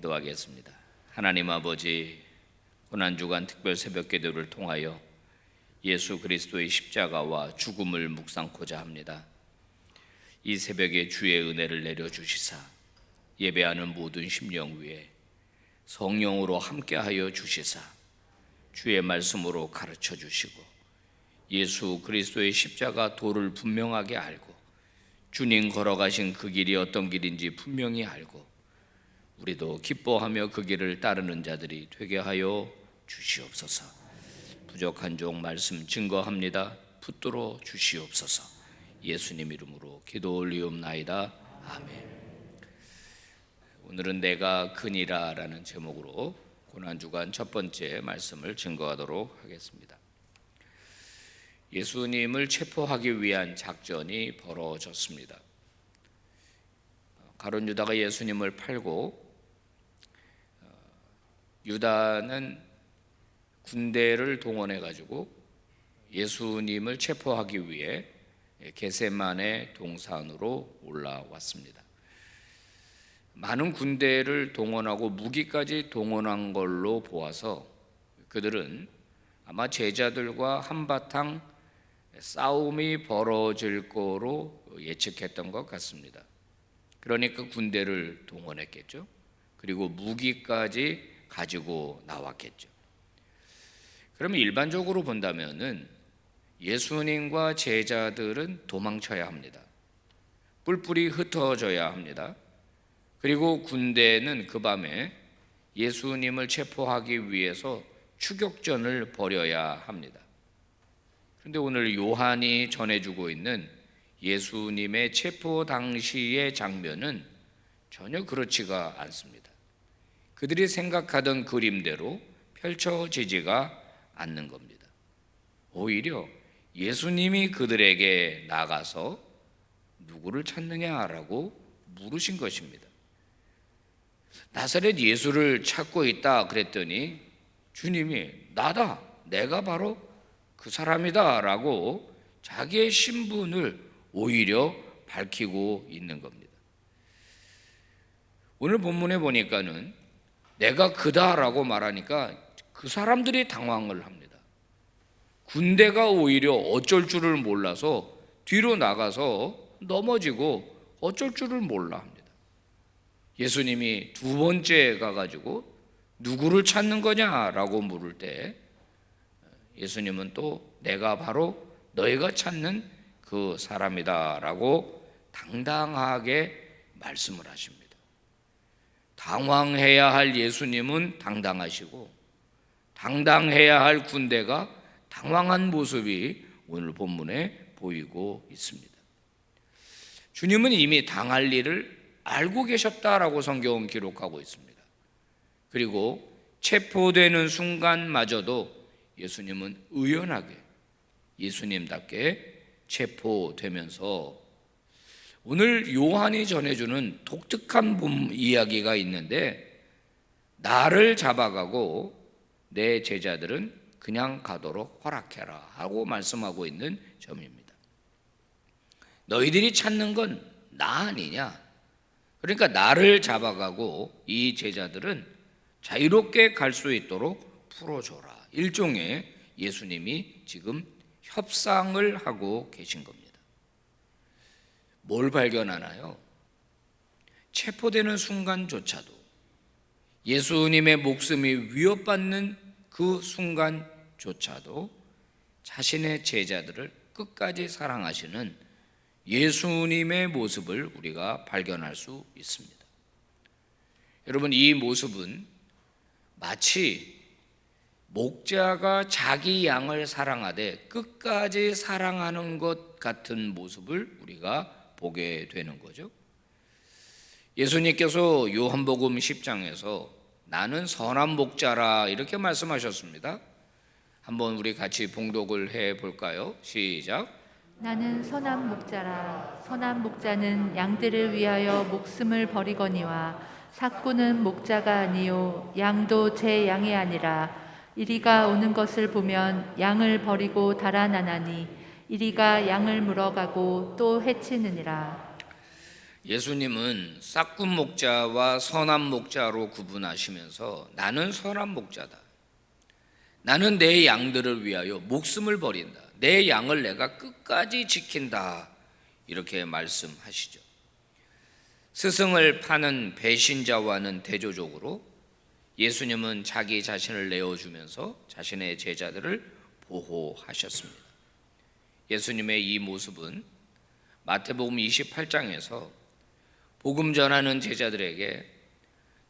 기도하겠습니다. 하나님 아버지, 고난주간 특별 새벽 기도를 통하여 예수 그리스도의 십자가와 죽음을 묵상코자 합니다. 이 새벽에 주의 은혜를 내려주시사 예배하는 모든 심령 위에 성령으로 함께하여 주시사 주의 말씀으로 가르쳐 주시고 예수 그리스도의 십자가 도를 분명하게 알고 주님 걸어가신 그 길이 어떤 길인지 분명히 알고 우리도 기뻐하며 그 길을 따르는 자들이 되게 하여 주시옵소서. 부족한 종 말씀 증거합니다. 붙들어 주시옵소서. 예수님 이름으로 기도 올리옵나이다. 아멘. 오늘은 내가 그니라 라는 제목으로 고난주간 첫 번째 말씀을 증거하도록 하겠습니다. 예수님을 체포하기 위한 작전이 벌어졌습니다. 가룟 유다가 예수님을 팔고 유다는 군대를 동원해 가지고 예수님을 체포하기 위해 겟세마네 동산으로 올라왔습니다. 많은 군대를 동원하고 무기까지 동원한 걸로 보아서 그들은 아마 제자들과 한바탕 싸움이 벌어질 거로 예측했던 것 같습니다. 그러니까 군대를 동원했겠죠. 그리고 무기까지 가지고 나왔겠죠. 그러면 일반적으로 본다면은 예수님과 제자들은 도망쳐야 합니다. 뿔뿔이 흩어져야 합니다. 그리고 군대는 그 밤에 예수님을 체포하기 위해서 추격전을 벌여야 합니다. 그런데 오늘 요한이 전해주고 있는 예수님의 체포 당시의 장면은 전혀 그렇지가 않습니다. 그들이 생각하던 그림대로 펼쳐지지가 않는 겁니다. 오히려 예수님이 그들에게 나가서 누구를 찾느냐라고 물으신 것입니다. 나사렛 예수를 찾고 있다 그랬더니 주님이 나다, 내가 바로 그 사람이다 라고 자기의 신분을 오히려 밝히고 있는 겁니다. 오늘 본문에 보니까는 내가 그다라고 말하니까 그 사람들이 당황을 합니다. 군대가 오히려 어쩔 줄을 몰라서 뒤로 나가서 넘어지고 어쩔 줄을 몰라 합니다. 예수님이 두 번째 가가지고 누구를 찾는 거냐라고 물을 때 예수님은 또 내가 바로 너희가 찾는 그 사람이다라고 당당하게 말씀을 하십니다. 당황해야 할 예수님은 당당하시고 당당해야 할 군대가 당황한 모습이 오늘 본문에 보이고 있습니다. 주님은 이미 당할 일을 알고 계셨다라고 성경은 기록하고 있습니다. 그리고 체포되는 순간마저도 예수님은 의연하게 예수님답게 체포되면서 오늘 요한이 전해주는 독특한 이야기가 있는데 나를 잡아가고 내 제자들은 그냥 가도록 허락해라 하고 말씀하고 있는 점입니다. 너희들이 찾는 건 나 아니냐? 그러니까 나를 잡아가고 이 제자들은 자유롭게 갈 수 있도록 풀어줘라. 일종의 예수님이 지금 협상을 하고 계신 겁니다. 뭘 발견하나요? 체포되는 순간조차도 예수님의 목숨이 위협받는 그 순간조차도 자신의 제자들을 끝까지 사랑하시는 예수님의 모습을 우리가 발견할 수 있습니다. 여러분, 이 모습은 마치 목자가 자기 양을 사랑하되 끝까지 사랑하는 것 같은 모습을 우리가 보게 되는 거죠. 예수님께서 요한복음 10장에서 나는 선한 목자라 이렇게 말씀하셨습니다. 한번 우리 같이 봉독을 해 볼까요? 시작. 나는 선한 목자라. 선한 목자는 양들을 위하여 목숨을 버리거니와 삭구는 목자가 아니요 양도 제 양이 아니라 이리가 오는 것을 보면 양을 버리고 달아나나니 이리가 양을 물어가고 또 해치느니라. 예수님은 싹군 목자와 선한 목자로 구분하시면서 나는 선한 목자다. 나는 내 양들을 위하여 목숨을 버린다. 내 양을 내가 끝까지 지킨다. 이렇게 말씀하시죠. 스승을 파는 배신자와는 대조적으로 예수님은 자기 자신을 내어주면서 자신의 제자들을 보호하셨습니다. 예수님의 이 모습은 마태복음 28장에서 복음 전하는 제자들에게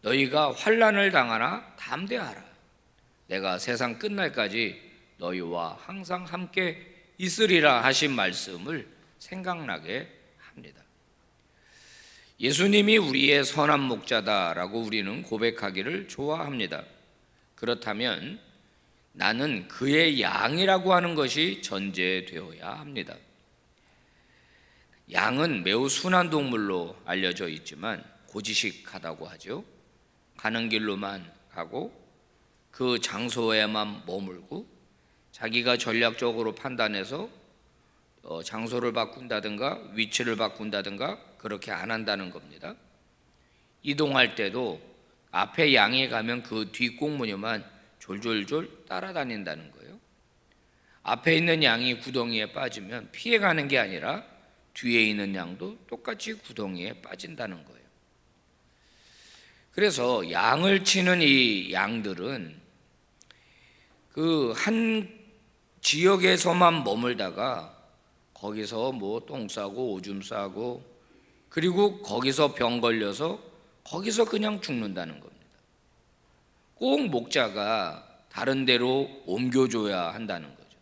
너희가 환난을 당하나 담대하라. 내가 세상 끝날까지 너희와 항상 함께 있으리라 하신 말씀을 생각나게 합니다. 예수님이 우리의 선한 목자다라고 우리는 고백하기를 좋아합니다. 그렇다면 나는 그의 양이라고 하는 것이 전제되어야 합니다. 양은 매우 순한 동물로 알려져 있지만 고지식하다고 하죠. 가는 길로만 가고 그 장소에만 머물고 자기가 전략적으로 판단해서 장소를 바꾼다든가 위치를 바꾼다든가 그렇게 안 한다는 겁니다. 이동할 때도 앞에 양이 가면 그 뒷공무니만 졸졸졸 따라다닌다는 거예요. 앞에 있는 양이 구덩이에 빠지면 피해가는 게 아니라 뒤에 있는 양도 똑같이 구덩이에 빠진다는 거예요. 그래서 양을 치는 이 양들은 그 한 지역에서만 머물다가 거기서 뭐 똥 싸고 오줌 싸고 그리고 거기서 병 걸려서 거기서 그냥 죽는다는 겁니다. 꼭 목자가 다른 데로 옮겨줘야 한다는 거죠.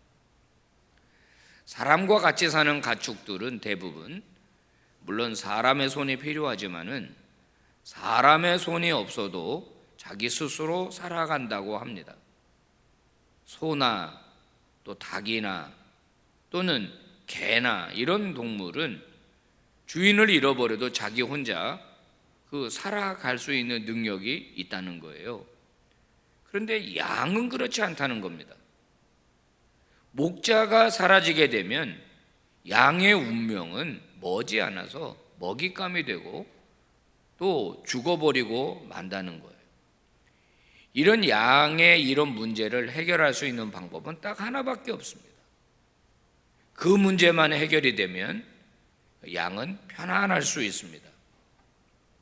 사람과 같이 사는 가축들은 대부분 물론 사람의 손이 필요하지만은 사람의 손이 없어도 자기 스스로 살아간다고 합니다. 소나 또 닭이나 또는 개나 이런 동물은 주인을 잃어버려도 자기 혼자 살아갈 수 있는 능력이 있다는 거예요. 그런데 양은 그렇지 않다는 겁니다. 목자가 사라지게 되면 양의 운명은 머지않아서 먹잇감이 되고 또 죽어버리고 만다는 거예요. 이런 양의 이런 문제를 해결할 수 있는 방법은 딱 하나밖에 없습니다. 그 문제만 해결이 되면 양은 편안할 수 있습니다.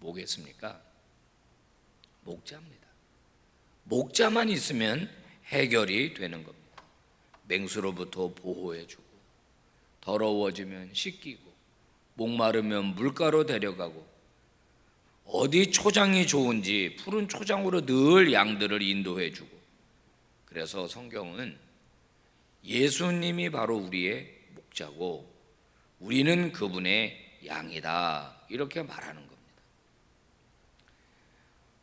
뭐겠습니까? 목자입니다. 목자만 있으면 해결이 되는 겁니다. 맹수로부터 보호해주고 더러워지면 씻기고 목마르면 물가로 데려가고 어디 초장이 좋은지 푸른 초장으로 늘 양들을 인도해주고 그래서 성경은 예수님이 바로 우리의 목자고 우리는 그분의 양이다 이렇게 말하는 겁니다.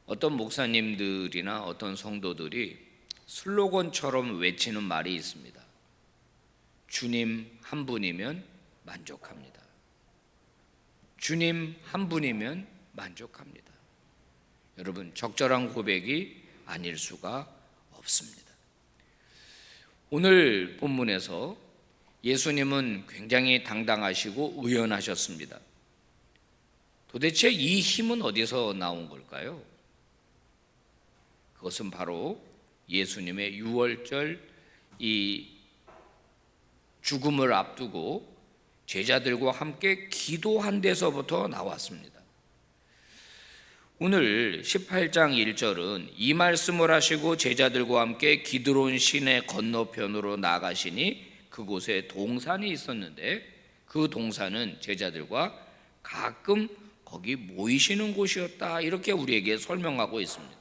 어떤 목사님들이나 어떤 성도들이 슬로건처럼 외치는 말이 있습니다. 주님 한 분이면 만족합니다. 주님 한 분이면 만족합니다. 여러분 적절한 고백이 아닐 수가 없습니다. 오늘 본문에서 예수님은 굉장히 당당하시고 의연하셨습니다. 도대체 이 힘은 어디서 나온 걸까요? 그것은 바로 예수님의 유월절 이 죽음을 앞두고 제자들과 함께 기도한 데서부터 나왔습니다. 오늘 18장 1절은 이 말씀을 하시고 제자들과 함께 기드론 시내 건너편으로 나가시니 그곳에 동산이 있었는데 그 동산은 제자들과 가끔 거기 모이시는 곳이었다 이렇게 우리에게 설명하고 있습니다.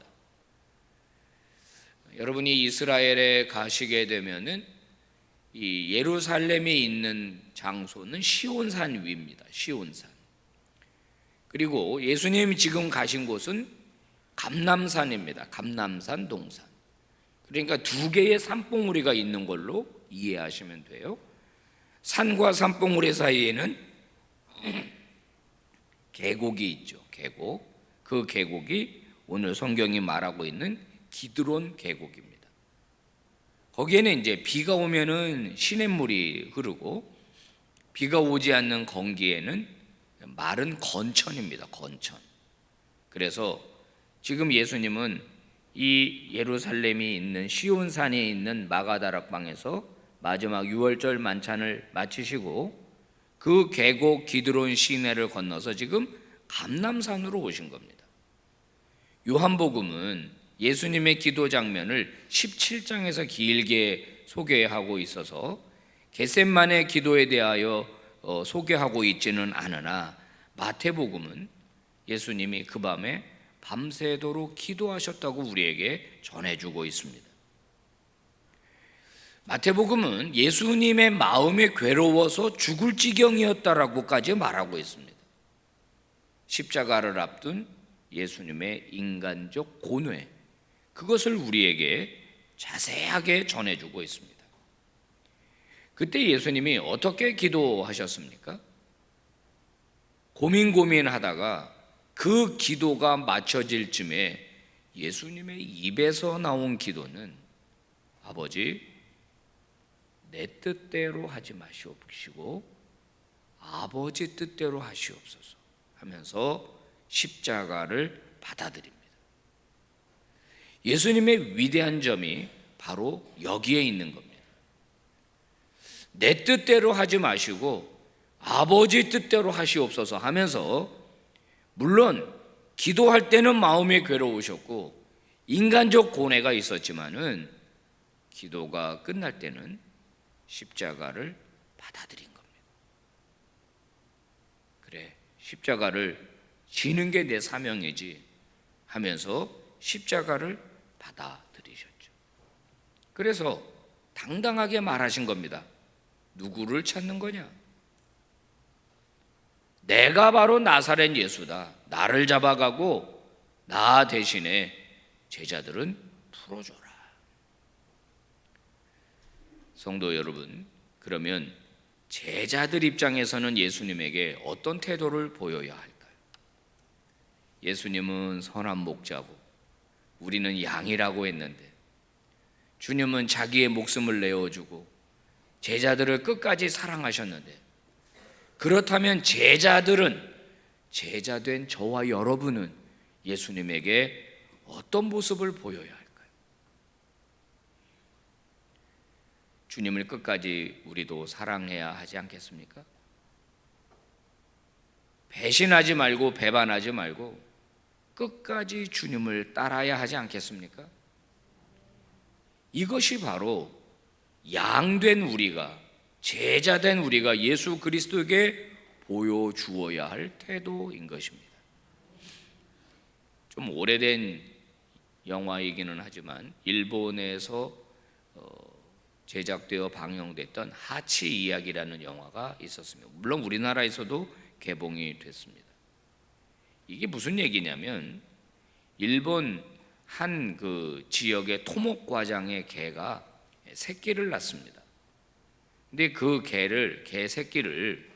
여러분이 이스라엘에 가시게 되면은 이 예루살렘에 있는 장소는 시온산 위입니다. 시온산. 그리고 예수님이 지금 가신 곳은 감람산입니다. 감람산 동산. 그러니까 두 개의 산봉우리가 있는 걸로 이해하시면 돼요. 산과 산봉우리 사이에는 계곡이 있죠. 계곡. 그 계곡이 오늘 성경이 말하고 있는 기드론 계곡입니다. 거기에는 이제 비가 오면은 시냇물이 흐르고 비가 오지 않는 건기에는 말은 건천입니다. 건천. 그래서 지금 예수님은 이 예루살렘이 있는 시온산에 있는 마가다락방에서 마지막 유월절 만찬을 마치시고 그 계곡 기드론 시내를 건너서 지금 감람산으로 오신 겁니다. 요한복음은 예수님의 기도 장면을 17장에서 길게 소개하고 있어서 겟셋만의 기도에 대하여 소개하고 있지는 않으나 마태복음은 예수님이 그 밤에 밤새도록 기도하셨다고 우리에게 전해주고 있습니다. 마태복음은 예수님의 마음이 괴로워서 죽을 지경이었다라고까지 말하고 있습니다. 십자가를 앞둔 예수님의 인간적 고뇌, 그것을 우리에게 자세하게 전해주고 있습니다. 그때 예수님이 어떻게 기도하셨습니까? 고민하다가 그 기도가 맞춰질 쯤에 예수님의 입에서 나온 기도는 아버지, 내 뜻대로 하지 마시옵시고 아버지 뜻대로 하시옵소서 하면서 십자가를 받아들입니다. 예수님의 위대한 점이 바로 여기에 있는 겁니다. 내 뜻대로 하지 마시고 아버지 뜻대로 하시옵소서 하면서, 물론 기도할 때는 마음이 괴로우셨고 인간적 고뇌가 있었지만은 기도가 끝날 때는 십자가를 받아들인 겁니다. 그래, 십자가를 지는 게 내 사명이지 하면서 십자가를 받아들이셨죠. 그래서 당당하게 말하신 겁니다. 누구를 찾는 거냐? 내가 바로 나사렛 예수다. 나를 잡아가고 나 대신에 제자들은 풀어줘라. 성도 여러분, 그러면 제자들 입장에서는 예수님에게 어떤 태도를 보여야 할까요? 예수님은 선한 목자고 우리는 양이라고 했는데 주님은 자기의 목숨을 내어주고 제자들을 끝까지 사랑하셨는데, 그렇다면 제자된 저와 여러분은 예수님에게 어떤 모습을 보여야 할까요? 주님을 끝까지 우리도 사랑해야 하지 않겠습니까? 배신하지 말고 배반하지 말고 끝까지 주님을 따라야 하지 않겠습니까? 이것이 바로 양된 우리가, 제자된 우리가 예수 그리스도에게 보여주어야 할 태도인 것입니다. 좀 오래된 영화이기는 하지만 일본에서 제작되어 방영됐던 하치 이야기라는 영화가 있었습니다. 물론 우리나라에서도 개봉이 됐습니다. 이게 무슨 얘기냐면, 일본 한 그 지역의 토목 과장의 개가 새끼를 낳습니다. 근데 그 개 새끼를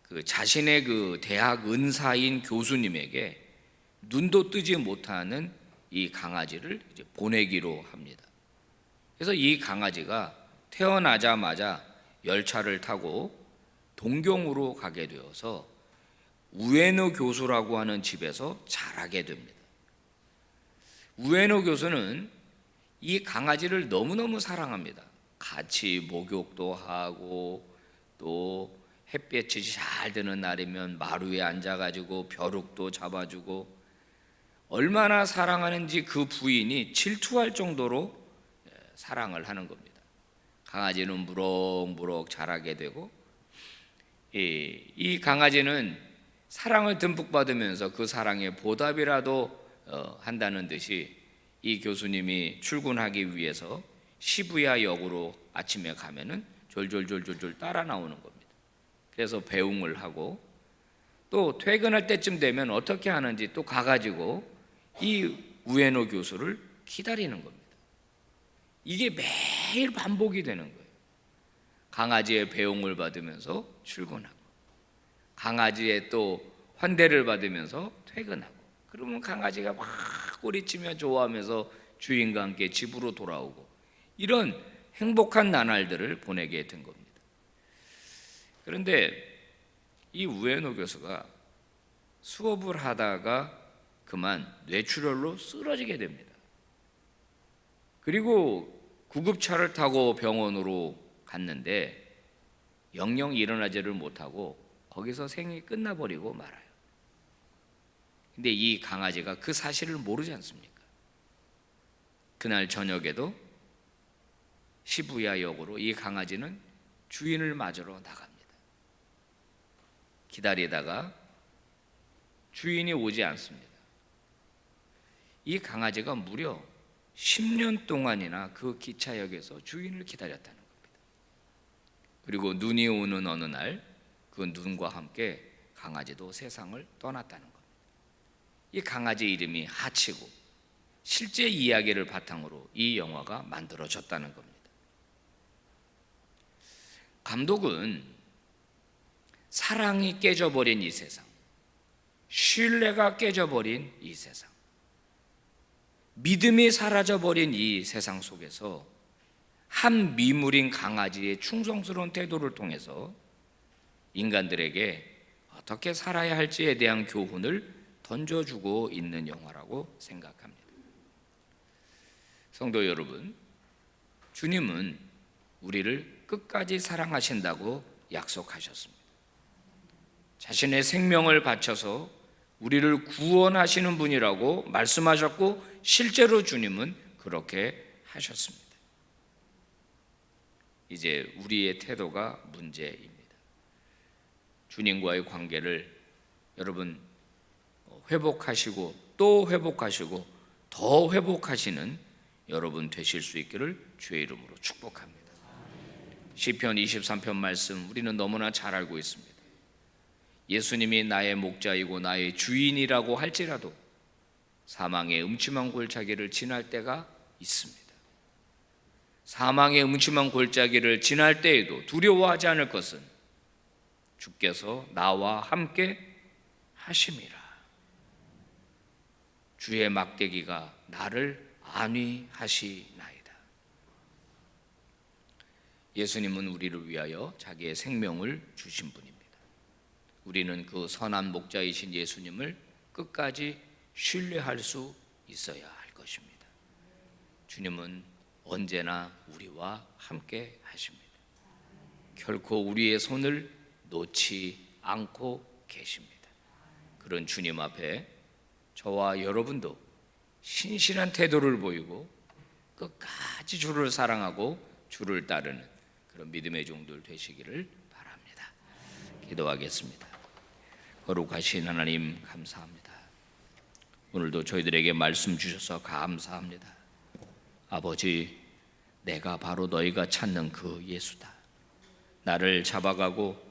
그 자신의 그 대학 은사인 교수님에게 눈도 뜨지 못하는 이 강아지를 이제 보내기로 합니다. 그래서 이 강아지가 태어나자마자 열차를 타고 동경으로 가게 되어서 우에노 교수라고 하는 집에서 자라게 됩니다. 우에노 교수는 이 강아지를 너무너무 사랑합니다. 같이 목욕도 하고, 또 햇볕이 잘 드는 날이면 마루에 앉아가지고 벼룩도 잡아주고, 얼마나 사랑하는지 그 부인이 질투할 정도로 사랑을 하는 겁니다. 강아지는 무럭무럭 자라게 되고, 이 강아지는 사랑을 듬뿍 받으면서 그 사랑에 보답이라도 한다는 듯이 이 교수님이 출근하기 위해서 시부야 역으로 아침에 가면은 졸졸 따라 나오는 겁니다. 그래서 배웅을 하고, 또 퇴근할 때쯤 되면 어떻게 하는지 또 가가지고 이 우에노 교수를 기다리는 겁니다. 이게 매일 반복이 되는 거예요. 강아지의 배웅을 받으면서 출근하고, 강아지의 또 환대를 받으면서 퇴근하고, 그러면 강아지가 막 꼬리치며 좋아하면서 주인과 함께 집으로 돌아오고, 이런 행복한 나날들을 보내게 된 겁니다. 그런데 이 우에노 교수가 수업을 하다가 그만 뇌출혈로 쓰러지게 됩니다. 그리고 구급차를 타고 병원으로 갔는데 영영 일어나지를 못하고 거기서 생이 끝나버리고 말아요. 근데 이 강아지가 그 사실을 모르지 않습니까? 그날 저녁에도 시부야역으로 이 강아지는 주인을 맞으러 나갑니다. 기다리다가 주인이 오지 않습니다. 이 강아지가 무려 10년 동안이나 그 기차역에서 주인을 기다렸다는 겁니다. 그리고 눈이 오는 어느 날 그 눈과 함께 강아지도 세상을 떠났다는 겁니다. 이 강아지 이름이 하치고 실제 이야기를 바탕으로 이 영화가 만들어졌다는 겁니다. 감독은 사랑이 깨져버린 이 세상, 신뢰가 깨져버린 이 세상, 믿음이 사라져버린 이 세상 속에서 한 미물인 강아지의 충성스러운 태도를 통해서 인간들에게 어떻게 살아야 할지에 대한 교훈을 던져주고 있는 영화라고 생각합니다. 성도 여러분, 주님은 우리를 끝까지 사랑하신다고 약속하셨습니다. 자신의 생명을 바쳐서 우리를 구원하시는 분이라고 말씀하셨고 실제로 주님은 그렇게 하셨습니다. 이제 우리의 태도가 문제입니다. 주님과의 관계를 여러분 회복하시고 또 회복하시고 더 회복하시는 여러분 되실 수 있기를 주의 이름으로 축복합니다. 시편 23편 말씀 우리는 너무나 잘 알고 있습니다. 예수님이 나의 목자이고 나의 주인이라고 할지라도 사망의 음침한 골짜기를 지날 때가 있습니다. 사망의 음침한 골짜기를 지날 때에도 두려워하지 않을 것은 주께서 나와 함께 하심이라. 주의 막대기가 나를 안위하시나이다. 예수님은 우리를 위하여 자기의 생명을 주신 분입니다. 우리는 그 선한 목자이신 예수님을 끝까지 신뢰할 수 있어야 할 것입니다. 주님은 언제나 우리와 함께 하십니다. 결코 우리의 손을 놓지 않고 계십니다. 그런 주님 앞에 저와 여러분도 신실한 태도를 보이고 끝까지 주를 사랑하고 주를 따르는 그런 믿음의 종들 되시기를 바랍니다. 기도하겠습니다. 거룩하신 하나님 감사합니다. 오늘도 저희들에게 말씀 주셔서 감사합니다. 아버지, 내가 바로 너희가 찾는 그 예수다. 나를 잡아가고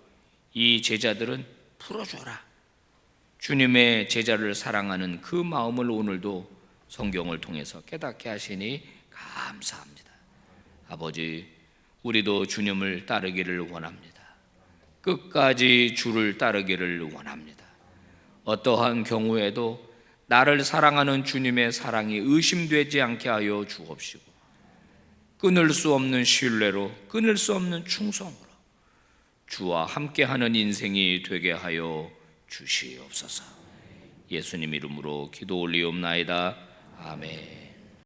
이 제자들은 풀어줘라. 주님의 제자를 사랑하는 그 마음을 오늘도 성경을 통해서 깨닫게 하시니 감사합니다. 아버지, 우리도 주님을 따르기를 원합니다. 끝까지 주를 따르기를 원합니다. 어떠한 경우에도 나를 사랑하는 주님의 사랑이 의심되지 않게 하여 주옵시고 끊을 수 없는 신뢰로, 끊을 수 없는 충성으로 주와 함께하는 인생이 되게 하여 주시옵소서. 예수님 이름으로 기도 올리옵나이다. 아멘.